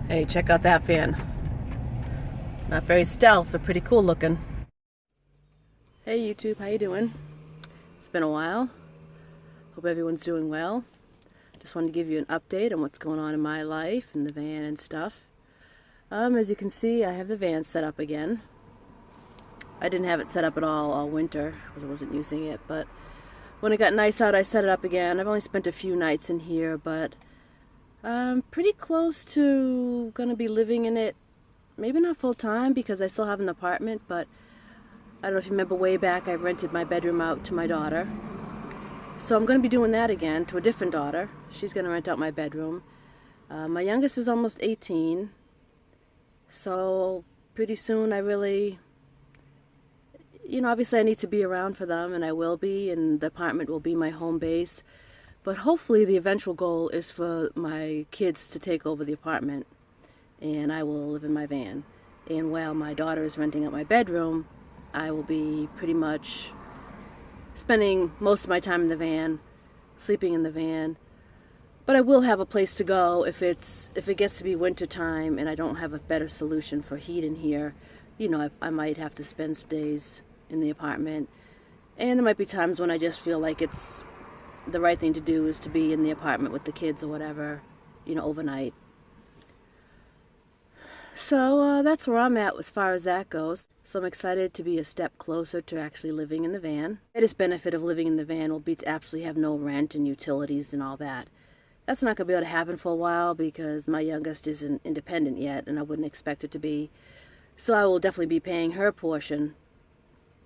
Hey, check out that van. Not very stealth, but pretty cool looking. Hey YouTube, how you doing? It's been a while. Hope everyone's doing well. Just wanted to give you an update on what's going on in my life and the van and stuff. As you can see, I have the van set up again. I didn't have it set up at all winter because I wasn't using it, but when it got nice out, I set it up again. I've only spent a few nights in here, but I'm pretty close to gonna be living in it. Maybe not full time because I still have an apartment, but I don't know if you remember way back I rented my bedroom out to my daughter. So I'm going to be doing that again to a different daughter. She's going to rent out my bedroom. My youngest is almost 18, so pretty soon I really, obviously I need to be around for them, and I will be, and the apartment will be my home base. But hopefully the eventual goal is for my kids to take over the apartment, and I will live in my van. And while my daughter is renting out my bedroom, I will be pretty much spending most of my time in the van, sleeping in the van. But I will have a place to go if it gets to be winter time and I don't have a better solution for heat in here. I might have to spend some days in the apartment. And there might be times when I just feel like it's the right thing to do is to be in the apartment with the kids or whatever, overnight. So that's where I'm at as far as that goes. So I'm excited to be a step closer to actually living in the van. The greatest benefit of living in the van will be to absolutely have no rent and utilities and all that. That's not going to be able to happen for a while because my youngest isn't independent yet, and I wouldn't expect it to be. So I will definitely be paying her portion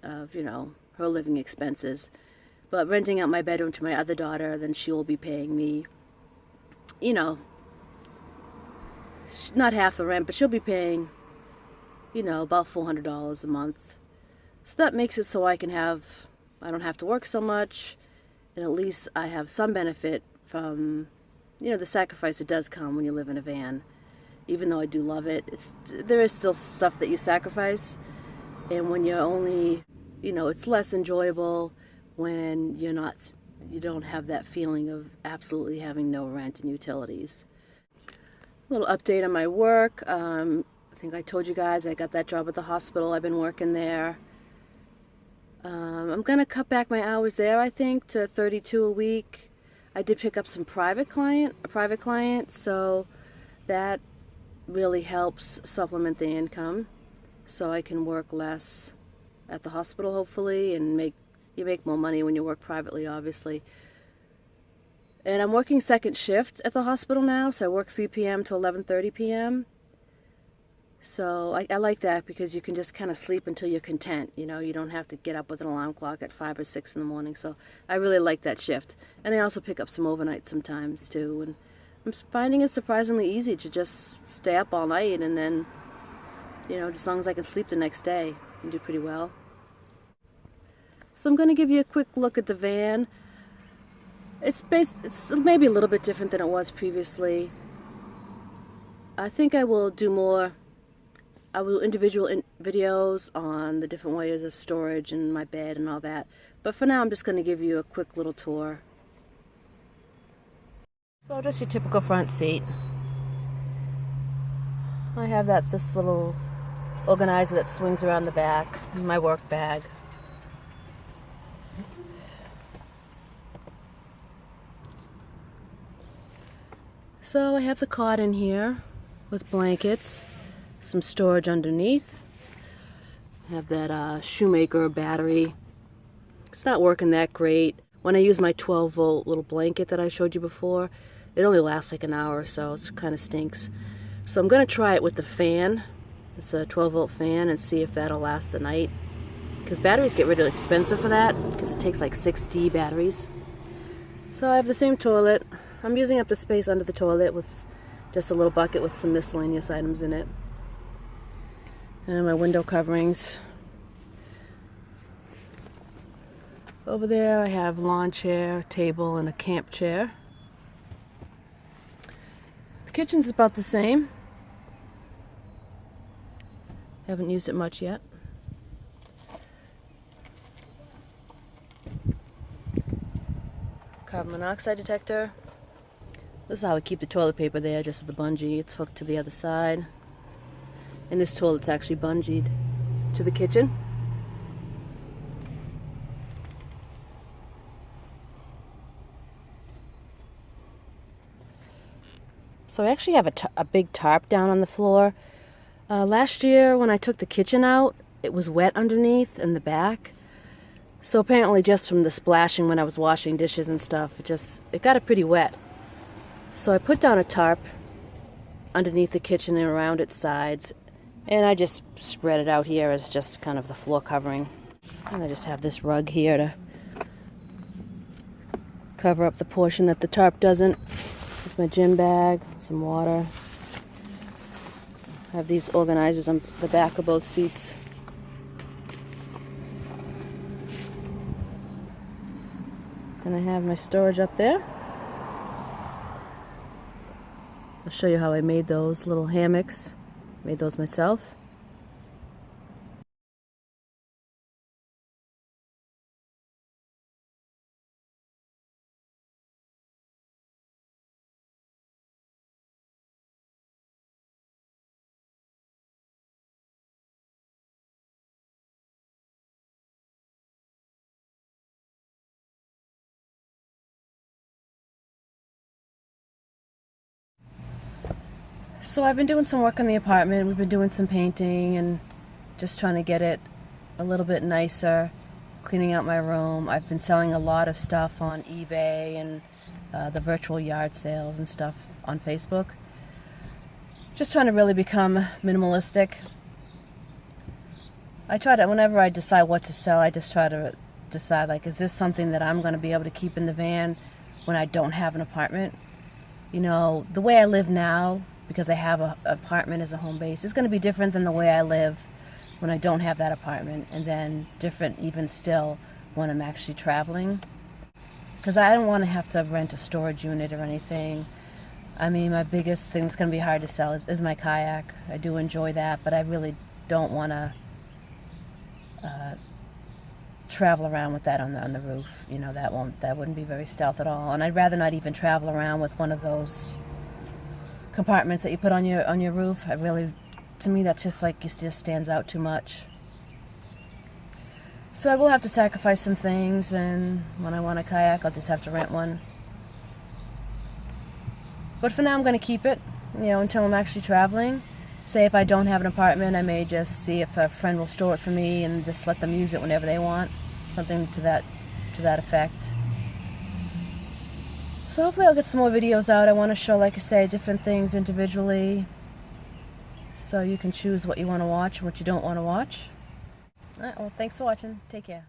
of, her living expenses. But renting out my bedroom to my other daughter, then she will be paying me, not half the rent, but she'll be paying, about $400 a month. So that makes it so I don't have to work so much, and at least I have some benefit from, the sacrifice that does come when you live in a van. Even though I do love it, there is still stuff that you sacrifice, and when you're only, it's less enjoyable when you don't have that feeling of absolutely having no rent and utilities. A little update on my work. I think I told you guys I got that job at the hospital. I've been working there. I'm going to cut back my hours there, I think, to 32 a week. I did pick up a private client, so that really helps supplement the income. So I can work less at the hospital, hopefully, and you make more money when you work privately, obviously. And I'm working second shift at the hospital now, so I work 3 p.m. to 11:30 p.m. So I like that because you can just kind of sleep until you're content. You don't have to get up with an alarm clock at 5 or 6 in the morning. So I really like that shift. And I also pick up some overnight sometimes too. And I'm finding it surprisingly easy to just stay up all night and then, as long as I can sleep the next day, I do pretty well. So I'm going to give you a quick look at the van. It's maybe a little bit different than it was previously. I think I will do individual videos on the different ways of storage and my bed and all that. But for now, I'm just going to give you a quick little tour. So just your typical front seat. I have this little organizer that swings around the back, my work bag. So I have the cot in here with blankets, some storage underneath. I have that Shoemaker battery. It's not working that great. When I use my 12-volt little blanket that I showed you before, it only lasts like an hour or so. It kind of stinks. So I'm going to try it with the fan. It's a 12-volt fan and see if that'll last the night. Because batteries get really expensive for that because it takes like 6D batteries. So I have the same toilet. I'm using up the space under the toilet with just a little bucket with some miscellaneous items in it. And my window coverings. Over there I have lawn chair, table, and a camp chair. The kitchen's about the same. Haven't used it much yet. Carbon monoxide detector. This is how I keep the toilet paper there, just with the bungee. It's hooked to the other side. And this toilet's actually bungeed to the kitchen. So I actually have a big tarp down on the floor. Last year when I took the kitchen out, it was wet underneath in the back. So apparently just from the splashing when I was washing dishes and stuff, it got it pretty wet. So I put down a tarp underneath the kitchen and around its sides, and I just spread it out here as just kind of the floor covering. And I just have this rug here to cover up the portion that the tarp doesn't. It's my gym bag, some water. I have these organizers on the back of both seats. Then I have my storage up there. I'll show you how I made those little hammocks. Made those myself. So I've been doing some work on the apartment. We've been doing some painting and just trying to get it a little bit nicer, cleaning out my room. I've been selling a lot of stuff on eBay and the virtual yard sales and stuff on Facebook. Just trying to really become minimalistic. I try to, whenever I decide what to sell, I just try to decide, like, is this something that I'm going to be able to keep in the van when I don't have an apartment? You know, the way I live now, because I have an apartment as a home base, is going to be different than the way I live when I don't have that apartment, and then different even still when I'm actually traveling. Because I don't want to have to rent a storage unit or anything. I mean, my biggest thing that's going to be hard to sell is my kayak. I do enjoy that, but I really don't want to travel around with that on the roof. You know, that wouldn't be very stealth at all. And I'd rather not even travel around with one of those compartments that you put on your roof. To me, that's just like, it just stands out too much. So I will have to sacrifice some things, and when I want a kayak, I'll just have to rent one. But for now, I'm going to keep it, you know, until I'm actually traveling. Say if I don't have an apartment, I may just see if a friend will store it for me and just let them use it whenever they want. Something to that effect. So hopefully I'll get some more videos out. I want to show, like I say, different things individually, so you can choose what you want to watch and what you don't want to watch. All right, well, thanks for watching. Take care.